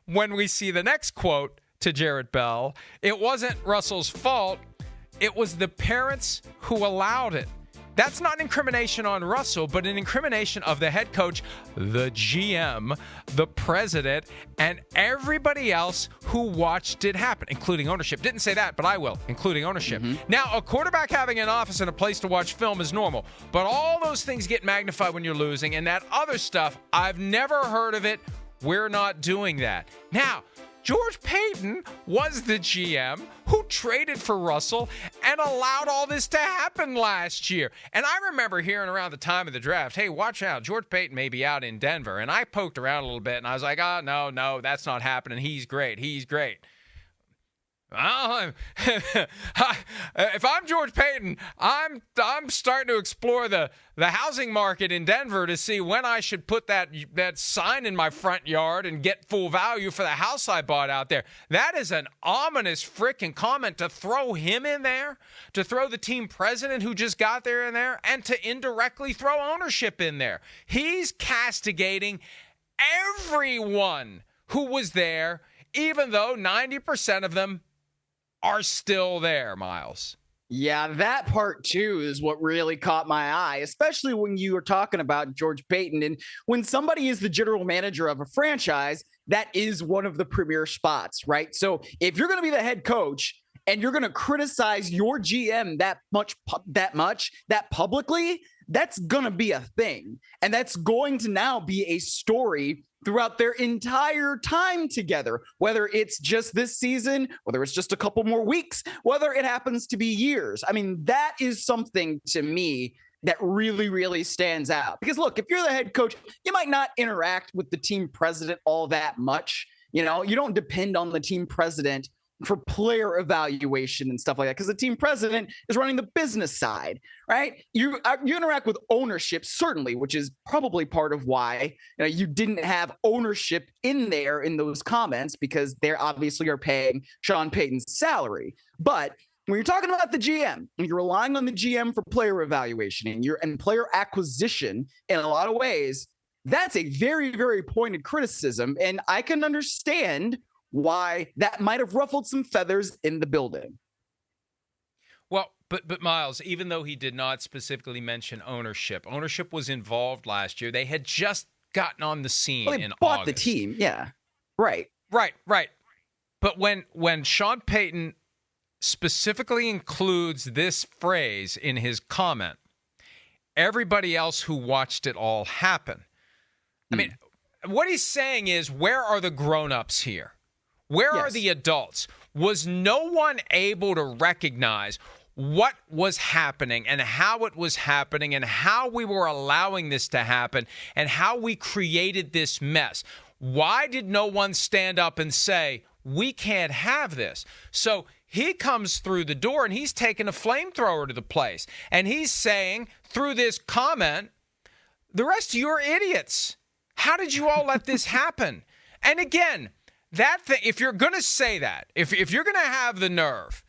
when we see the next quote to Jarrett Bell, it wasn't Russell's fault. It was the parents who allowed it. That's not an incrimination on Russell, but an incrimination of the head coach, the GM, the president, and everybody else who watched it happen, including ownership. Didn't say that, but I will, including ownership. Now, a quarterback having an office and a place to watch film is normal, but all those things get magnified when you're losing, and that other stuff, I've never heard of it. We're not doing that. Now, George Payton was the GM who traded for Russell and allowed all this to happen last year. And I remember hearing around the time of the draft, hey, watch out, George Payton may be out in Denver. And I poked around a little bit, and I was like, oh, no, that's not happening. He's great. If I'm George Payton, I'm starting to explore the housing market in Denver to see when I should put that sign in my front yard and get full value for the house I bought out there. That is an ominous freaking comment to throw him in there, to throw the team president who just got there in there, and to indirectly throw ownership in there. He's castigating everyone who was there, even though 90% of them are still there, Myles. Yeah, that part too is what really caught my eye, especially when you were talking about George Payton. And when somebody is the general manager of a franchise, that is one of the premier spots, right? So if you're going to be the head coach and you're going to criticize your GM that publicly, that's going to be a thing. And that's going to now be a story throughout their entire time together, whether it's just this season, whether it's just a couple more weeks, whether it happens to be years. I mean, that is something to me that really, really stands out. Because look, if you're the head coach, you might not interact with the team president all that much. You know, you don't depend on the team president for player evaluation and stuff like that, because the team president is running the business side, right? You interact with ownership, certainly, which is probably part of why you didn't have ownership in there in those comments, because they obviously are paying Sean Payton's salary. But when you're talking about the GM and you're relying on the GM for player evaluation and player acquisition in a lot of ways, that's a very, very pointed criticism. And I can understand why that might have ruffled some feathers in the building. Well, but Myles, even though he did not specifically mention ownership was involved last year. They had just gotten on the scene in August. Bought the team, yeah. Right. But when Sean Payton specifically includes this phrase in his comment, everybody else who watched it all happen. I mean, what he's saying is, where are the grown-ups here? Where are the adults? Was no one able to recognize what was happening and how it was happening and how we were allowing this to happen and how we created this mess? Why did no one stand up and say, we can't have this? So he comes through the door and he's taking a flamethrower to the place. And he's saying through this comment, the rest of you are idiots. How did you all let this happen? And again, that thing, if you're going to say that, if you're going to have the nerve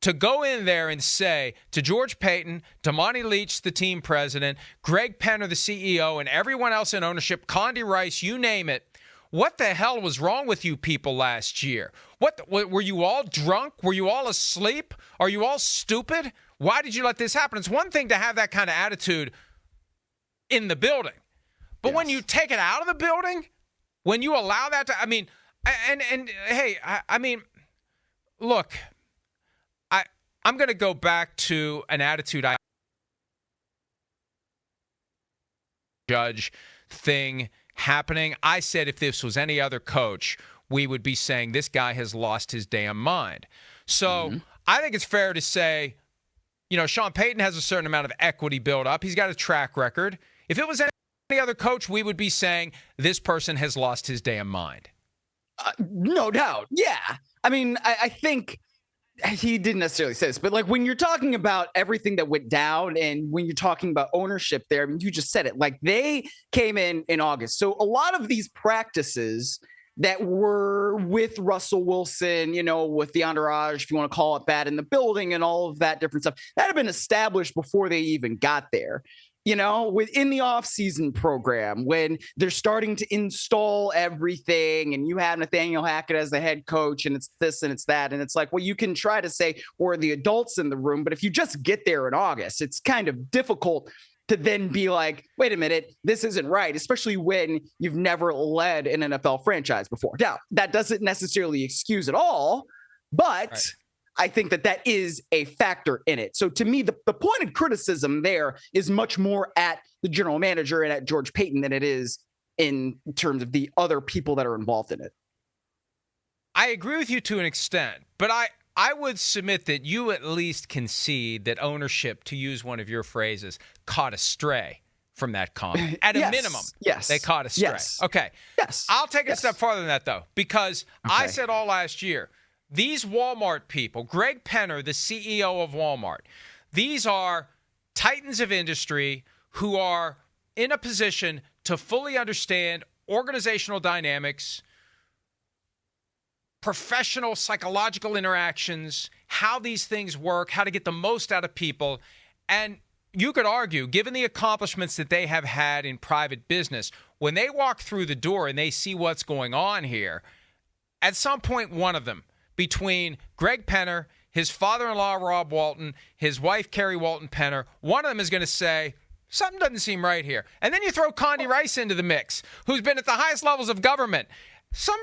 to go in there and say to George Payton, to Monty Leach, the team president, Greg Penner, the CEO, and everyone else in ownership, Condi Rice, you name it, what the hell was wrong with you people last year? What were you all drunk? Were you all asleep? Are you all stupid? Why did you let this happen? It's one thing to have that kind of attitude in the building. But when you take it out of the building, when you allow that to, I mean, and hey, I mean, look, I'm going to go back to an attitude I judge thing happening. I said if this was any other coach, we would be saying this guy has lost his damn mind. So I think it's fair to say, Sean Payton has a certain amount of equity built up. He's got a track record. If it was any other coach, we would be saying this person has lost his damn mind. No doubt. Yeah. I mean, I think he didn't necessarily say this, but like when you're talking about everything that went down and when you're talking about ownership there, I mean, you just said it, like they came in August. So a lot of these practices that were with Russell Wilson, with the entourage, if you want to call it that, in the building and all of that different stuff, that had been established before they even got there. within the off-season program, when they're starting to install everything and you have Nathaniel Hackett as the head coach and it's this and it's that. And it's like, well, you can try to say we're the adults in the room, but if you just get there in August, it's kind of difficult to then be like, wait a minute, this isn't right, especially when you've never led an NFL franchise before. Now, that doesn't necessarily excuse it all, but right. I think that is a factor in it. So to me, the point of criticism there is much more at the general manager and at George Paton than it is in terms of the other people that are involved in it. I agree with you to an extent, but I would submit that you at least concede that ownership, to use one of your phrases, caught astray from that comment. At a minimum, yes, they caught astray. Yes. Okay. Yes. I'll take it a step farther than that, though, because I said all last year, these Walmart people, Greg Penner, the CEO of Walmart, these are titans of industry who are in a position to fully understand organizational dynamics, professional psychological interactions, how these things work, how to get the most out of people. And you could argue, given the accomplishments that they have had in private business, when they walk through the door and they see what's going on here, at some point, one of them, between Greg Penner, his father-in-law, Rob Walton, his wife, Carrie Walton Penner, one of them is going to say, something doesn't seem right here. And then you throw Condi Rice into the mix, who's been at the highest levels of government. Are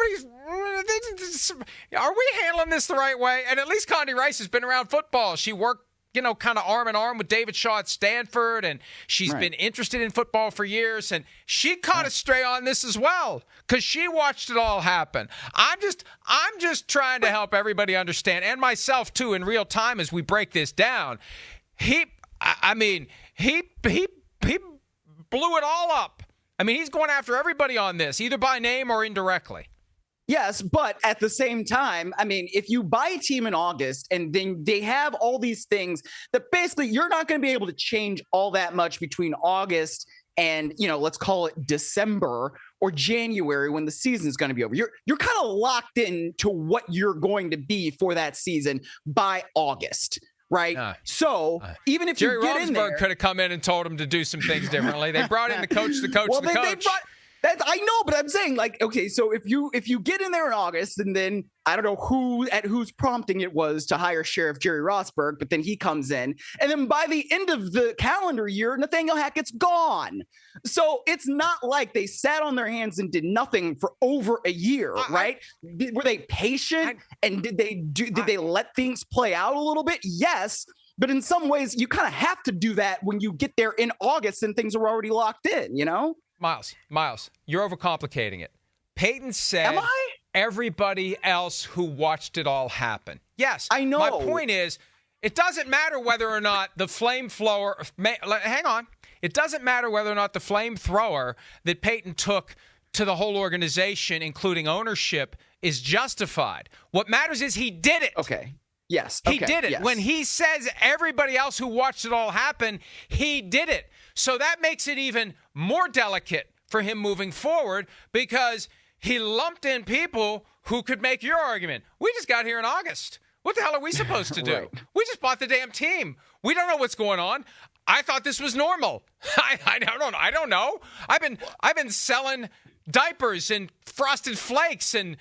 we handling this the right way? And at least Condi Rice has been around football. She worked, kind of arm in arm with David Shaw at Stanford, and she's been interested in football for years. And she caught astray on this as well because she watched it all happen. I'm just trying to help everybody understand, and myself too, in real time as we break this down. He blew it all up. I mean, he's going after everybody on this, either by name or indirectly. Yes, but at the same time, I mean, if you buy a team in August and then they have all these things that basically you're not going to be able to change all that much between August and, let's call it December or January when the season is going to be over. You're kind of locked in to what you're going to be for that season by August. Right. Even if Jerry you get in there, could have come in and told him to do some things differently. They brought in the coach. Well, they brought, I know, but I'm saying, like, okay, so if you get in there in August, and then I don't know whose prompting it was to hire Sheriff Jerry Rossberg, but then he comes in, and then by the end of the calendar year, Nathaniel Hackett's gone. So it's not like they sat on their hands and did nothing for over a year, right? Were they patient, and did they let things play out a little bit? Yes. But in some ways, you kind of have to do that when you get there in August and things are already locked in, Myles, you're overcomplicating it. Payton said, am I? Everybody else who watched it all happen. Yes. I know. My point is, it doesn't matter whether or not the flamethrower, hang on. It doesn't matter whether or not the flamethrower that Payton took to the whole organization, including ownership, is justified. What matters is he did it. Okay. Yes. He did it. Yes. When he says everybody else who watched it all happen, he did it. So that makes it even more delicate for him moving forward because he lumped in people who could make your argument. We just got here in August. What the hell are we supposed to do? Right. We just bought the damn team. We don't know what's going on. I thought this was normal. I don't know. I've been selling diapers and Frosted Flakes and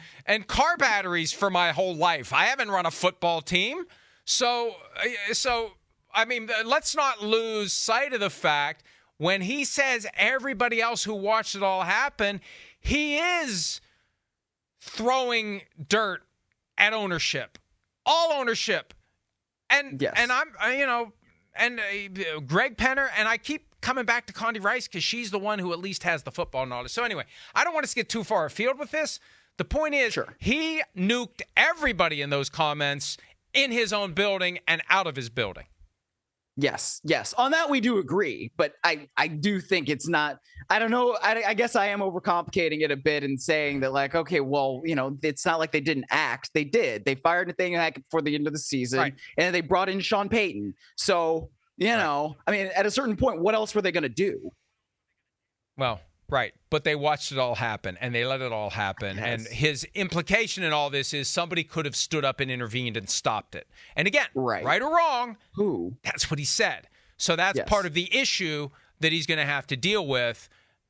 car batteries for my whole life. I haven't run a football team. So I mean, let's not lose sight of the fact when he says everybody else who watched it all happen, he is throwing dirt at ownership, all ownership. And Greg Penner, and I keep coming back to Condi Rice because she's the one who at least has the football knowledge. So anyway, I don't want us to get too far afield with this. The point is, He nuked everybody in those comments in his own building and out of his building. Yes. On that, we do agree. But I do think it's not, I don't know. I guess I am overcomplicating it a bit and saying that, like, okay, well, it's not like they didn't act. They did. They fired Nathaniel Hackett before the end of the season, and they brought in Sean Payton. So, I mean, at a certain point, what else were they going to do? Well, right. But they watched it all happen, and they let it all happen. Yes. And his implication in all this is somebody could have stood up and intervened and stopped it. And again, right or wrong, who? That's what he said. So that's part of the issue that he's going to have to deal with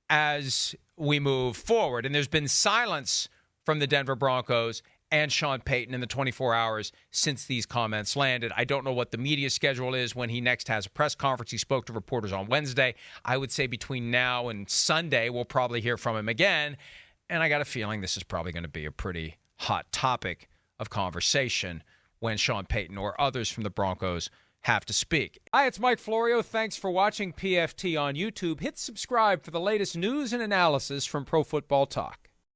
as we move forward. And there's been silence from the Denver Broncos and Sean Payton in the 24 hours since these comments landed. I don't know what the media schedule is when he next has a press conference. He spoke to reporters on Wednesday. I would say between now and Sunday, we'll probably hear from him again. And I got a feeling this is probably going to be a pretty hot topic of conversation when Sean Payton or others from the Broncos have to speak. Hi, it's Mike Florio. Thanks for watching PFT on YouTube. Hit subscribe for the latest news and analysis from Pro Football Talk.